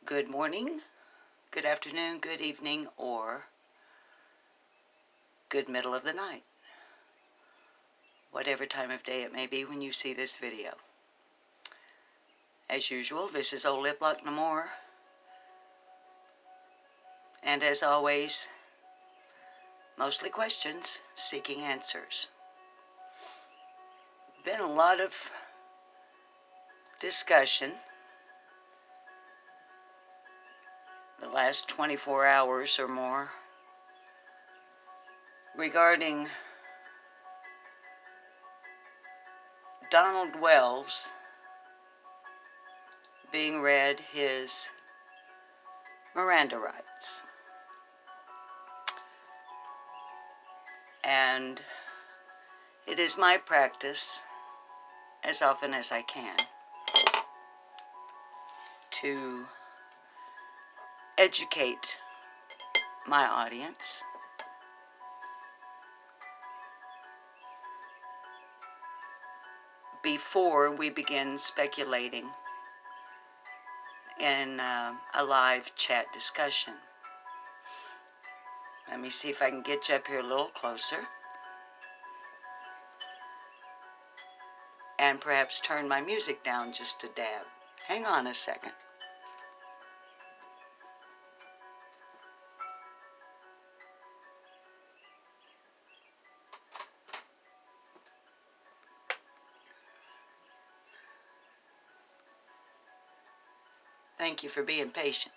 Good morning, good afternoon, good evening, or good middle of the night. Whatever time of day it may be when you see this video. As usual, this is Old Liplock No More. And as always, mostly questions, seeking answers. Been a lot of discussion the last 24 hours or more regarding Donald Wells being read his Miranda rights. And it is my practice, as often as I can, to educate my audience before we begin speculating in a live chat discussion. Let me see if I can get you up here a little closer and perhaps turn my music down just a dab. Hang on a second. Thank you for being patient.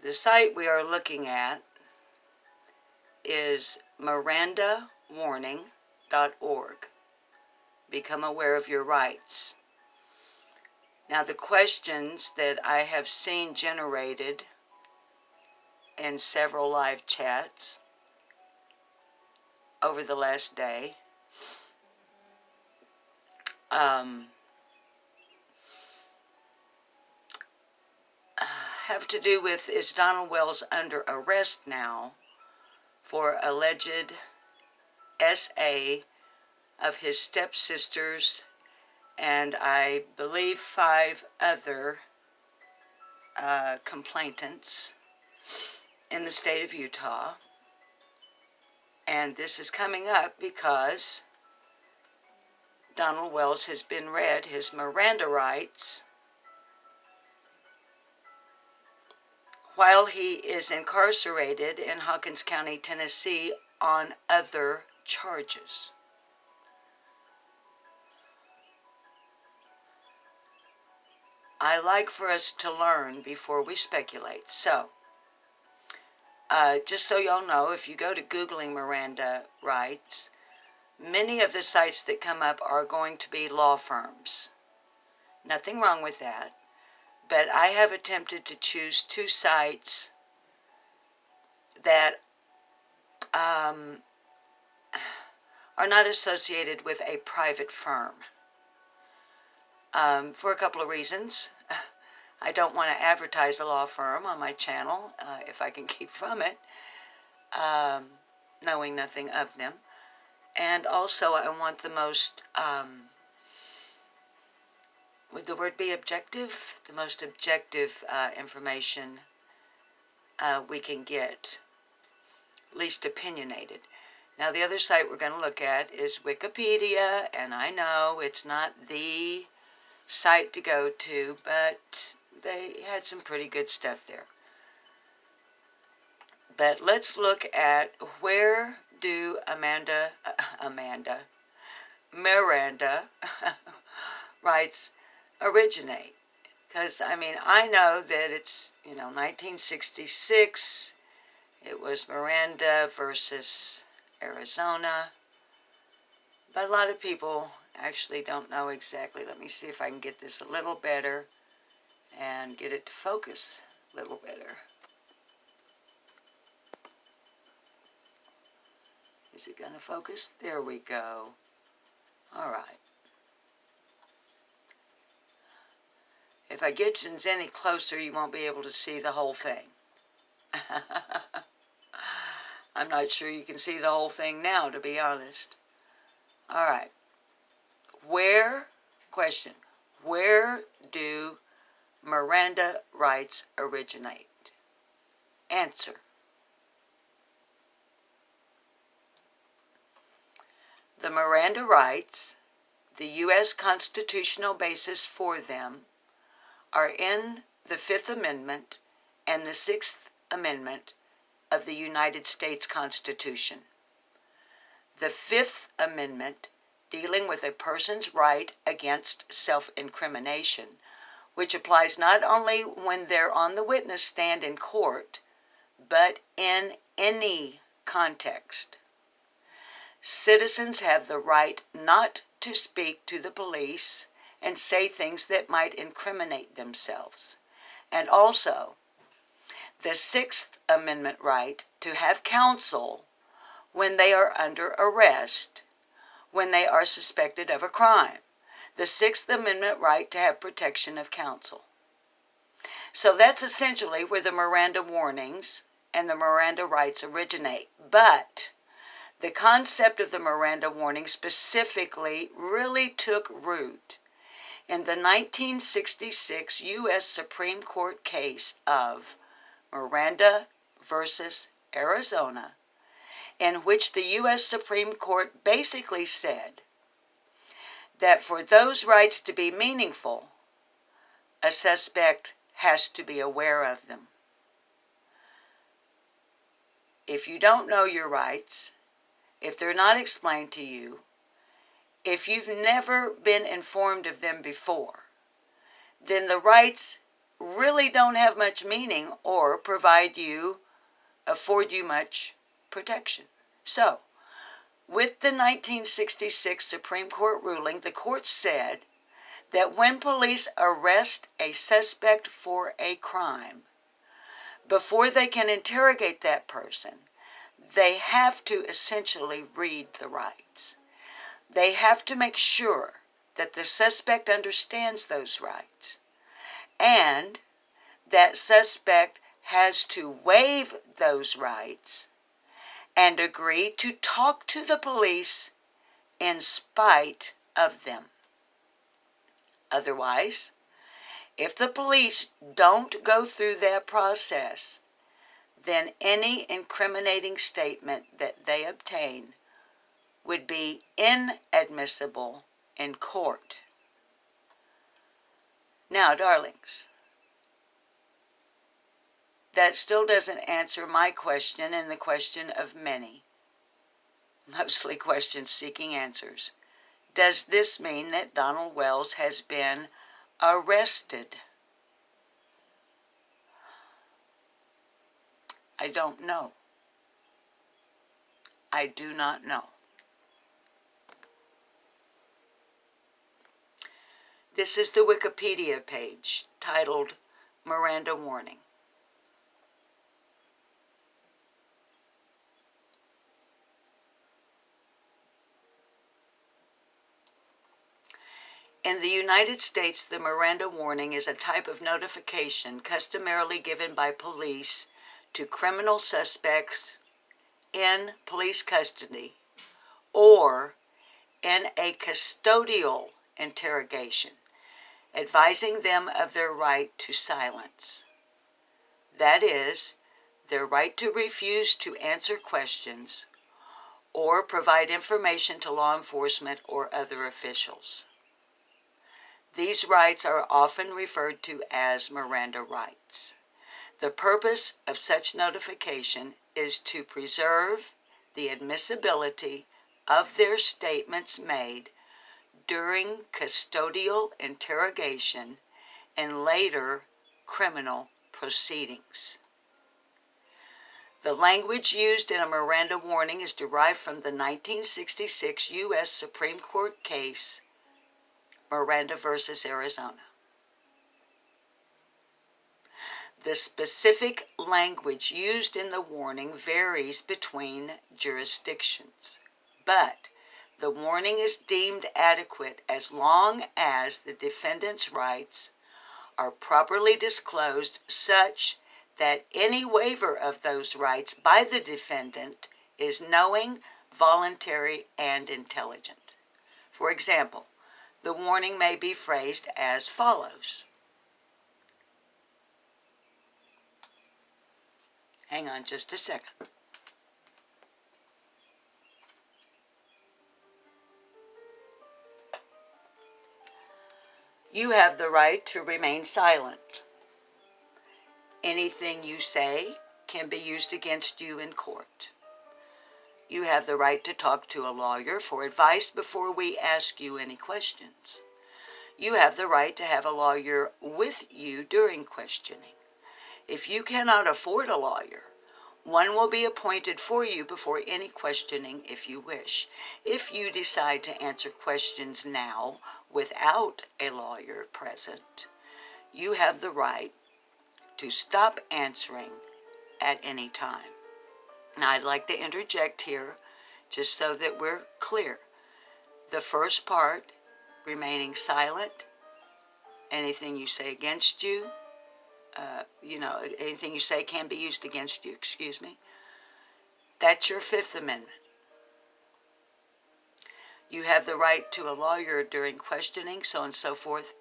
The site we are looking at is mirandawarning.org. Become aware of your rights. Now, the questions that I have seen generated in several live chats over the last day have to do with, is Donald Wells under arrest now for alleged SA of his stepsisters and I believe 5 other complainants in the state of Utah. And this is coming up because Donald Wells has been read his Miranda rights while he is incarcerated in Hawkins County, Tennessee on other charges. I like for us to learn before we speculate. So, just so y'all know, if you go to Googling Miranda rights, many of the sites that come up are going to be law firms. Nothing wrong with that. But I have attempted to choose 2 sites that are not associated with a private firm. For a couple of reasons. I don't want to advertise a law firm on my channel, if I can keep from it, knowing nothing of them. And also I want the most, would the word be objective? The most objective information we can get, least opinionated. Now, the other site we're going to look at is Wikipedia, and I know it's not the site to go to, but they had some pretty good stuff there. But let's look at where do Miranda rights originate. Because, I mean, I know that it's, 1966. It was Miranda versus Arizona. But a lot of people actually don't know exactly. Let me see if I can get this a little better and get it to focus a little better. Is it going to focus? There we go. All right. If I get you any closer, you won't be able to see the whole thing. I'm not sure you can see the whole thing now, to be honest. All right. Where do Miranda rights originate? Answer. The Miranda rights, the U.S. constitutional basis for them, are in the Fifth Amendment and the Sixth Amendment of the United States Constitution. The Fifth Amendment, dealing with a person's right against self-incrimination, which applies not only when they're on the witness stand in court, but in any context. Citizens have the right not to speak to the police and say things that might incriminate themselves. And also, the Sixth Amendment right to have counsel when they are under arrest, when they are suspected of a crime. The Sixth Amendment right to have protection of counsel. So that's essentially where the Miranda warnings and the Miranda rights originate. But the concept of the Miranda warning specifically really took root in the 1966 U.S. Supreme Court case of Miranda versus Arizona, in which the U.S. Supreme Court basically said that for those rights to be meaningful, a suspect has to be aware of them. If you don't know your rights, if they're not explained to you, if you've never been informed of them before, then the rights really don't have much meaning or afford you much protection. So, with the 1966 Supreme Court ruling, the court said that when police arrest a suspect for a crime, before they can interrogate that person, they have to essentially read the rights. They have to make sure that the suspect understands those rights, and that suspect has to waive those rights and agree to talk to the police in spite of them. Otherwise, if the police don't go through that process, then any incriminating statement that they obtain would be inadmissible in court. Now, darlings, that still doesn't answer my question and the question of many, mostly questions seeking answers. Does this mean that Donald Wells has been arrested? I don't know. I do not know. This is the Wikipedia page titled Miranda Warning. In the United States, the Miranda warning is a type of notification customarily given by police to criminal suspects in police custody or in a custodial interrogation, advising them of their right to silence. That is, their right to refuse to answer questions or provide information to law enforcement or other officials. These rights are often referred to as Miranda rights. The purpose of such notification is to preserve the admissibility of their statements made during custodial interrogation and later criminal proceedings. The language used in a Miranda warning is derived from the 1966 U.S. Supreme Court case Miranda versus Arizona. The specific language used in the warning varies between jurisdictions, but the warning is deemed adequate as long as the defendant's rights are properly disclosed such that any waiver of those rights by the defendant is knowing, voluntary, and intelligent. For example, The warning may be phrased as follows. Hang on just a second. You have the right to remain silent. Anything you say can be used against you in court. You have the right to talk to a lawyer for advice before we ask you any questions. You have the right to have a lawyer with you during questioning. If you cannot afford a lawyer, one will be appointed for you before any questioning if you wish. If you decide to answer questions now without a lawyer present, you have the right to stop answering at any time. Now, I'd like to interject here just so that we're clear. The first part, remaining silent, anything you say against you, anything you say can be used against you, That's your Fifth Amendment. You have the right to a lawyer during questioning, so on and so forth.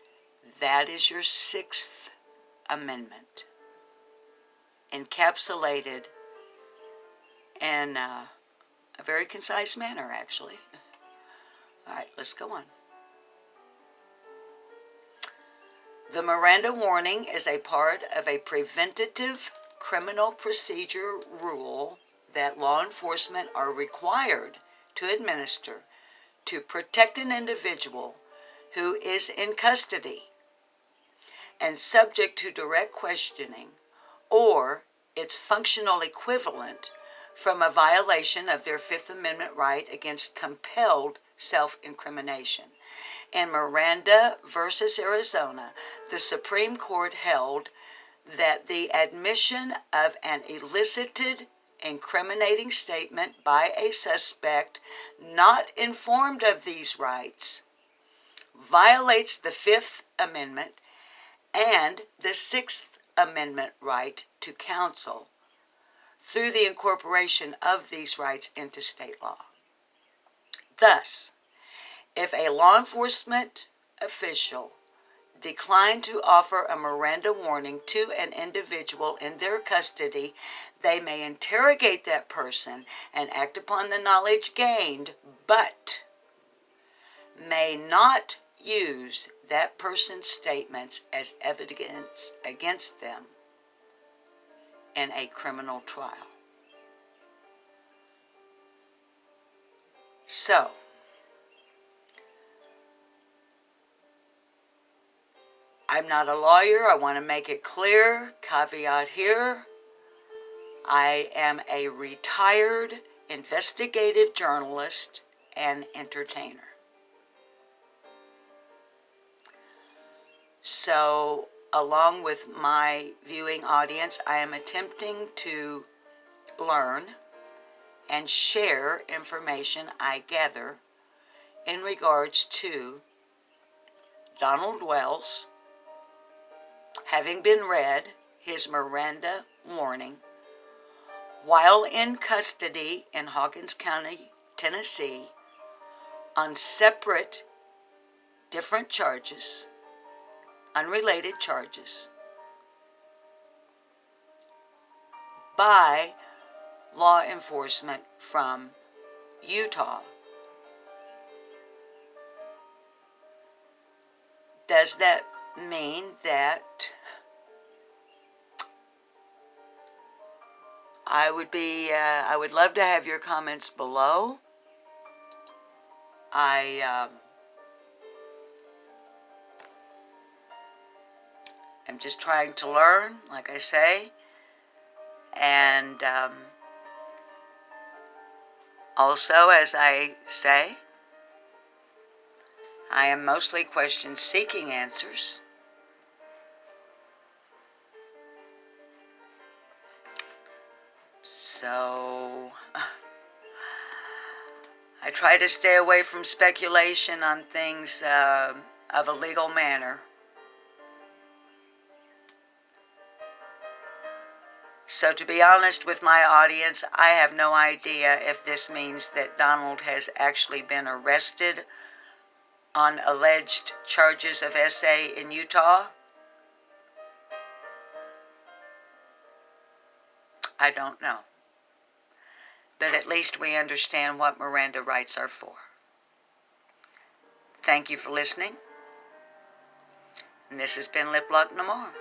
That is your Sixth Amendment, encapsulated in a very concise manner, actually. All right, let's go on. The Miranda warning is a part of a preventative criminal procedure rule that law enforcement are required to administer to protect an individual who is in custody and subject to direct questioning or its functional equivalent from a violation of their Fifth Amendment right against compelled self-incrimination. In Miranda versus Arizona, the Supreme Court held that the admission of an elicited incriminating statement by a suspect not informed of these rights violates the Fifth Amendment and the Sixth Amendment right to counsel through the incorporation of these rights into state law. Thus, if a law enforcement official declined to offer a Miranda warning to an individual in their custody, they may interrogate that person and act upon the knowledge gained, but may not use that person's statements as evidence against them in a criminal trial. So, I'm not a lawyer. I want to make it clear, caveat here. I am a retired investigative journalist and entertainer. So, along with my viewing audience, I am attempting to learn and share information I gather in regards to Donald Wells having been read his Miranda warning while in custody in Hawkins County, Tennessee, on separate, different charges, unrelated charges, by law enforcement from Utah. Does that mean that I would love to have your comments below. I am just trying to learn, like I say, and also, as I say, I am mostly question-seeking answers. So, I try to stay away from speculation on things of a legal manner. So to be honest with my audience, I have no idea if this means that Donald has actually been arrested on alleged charges of SA in Utah? I don't know. But at least we understand what Miranda rights are for. Thank you for listening. And this has been Lip Lock No More.